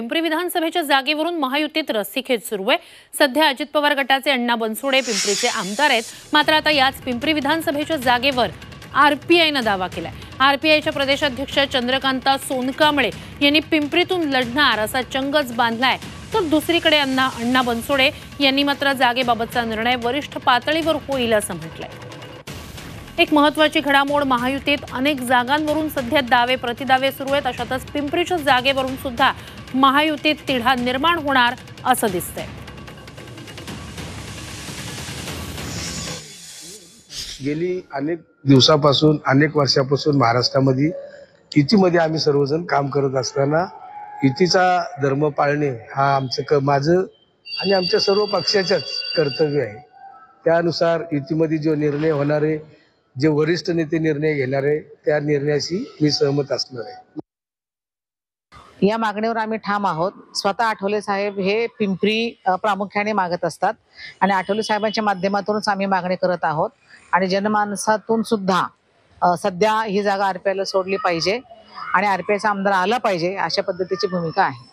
पिंपरी विधानसभेच्या जागेवरून महायुतीत रस्सीखेच सुरू आहे। सध्या अजित पवार गटाचे अण्णा बनसोडे पिंपरीचे आमदार आहेत, मात्र आता याच पिंपरी विधानसभेच्या जागेवर आरपीआयने दावा केलाय। आरपीआयच्या प्रदेशाध्यक्ष चंद्रकांता सोनकांबळे यांनी पिंपरीतून लढणार असा चंगच बांधलाय, तर दुसरीकडे अण्णा बनसोडे यांनी मात्र जागेबाबतचा निर्णय वरिष्ठ पातळीवर होईल असं म्हटलंय। एक महत्त्वाची घडामोड, महायुतीत अनेक जागांवरून सध्या दावे प्रतिदावे सुरू आहेत। अशातच पिंपरीच्या जागेवरून सुद्धा महायुतीत तिढा निर्माण होणार असं दिसतंय। गेली अनेक दिवसापासून अनेक वर्षापासून महाराष्ट्रामध्ये युतीमध्ये आम्ही सर्वजण काम करत असताना युतीचा धर्म पाळणे हा माझं आणि आमच्या सर्व पक्षाचंच कर्तव्य आहे। त्यानुसार युतीमध्ये जो निर्णय होणार आहे, जे वरिष्ठ नेते निर्णय घेणार आहे, त्या निर्णयाशी मी सहमत असणार आहे। या मागणीवर आम्ही ठाम आहोत। स्वतः आठवले साहेब हे पिंपरी प्रामुख्याने मागत असतात आणि आठवले साहेबांच्या माध्यमातूनच आम्ही मागणी करत आहोत आणि जनमानसातून सुद्धा सध्या ही जागा आरपीआयला सोडली पाहिजे आणि आरपीआयचा आमदार आला पाहिजे अशा पद्धतीची भूमिका आहे।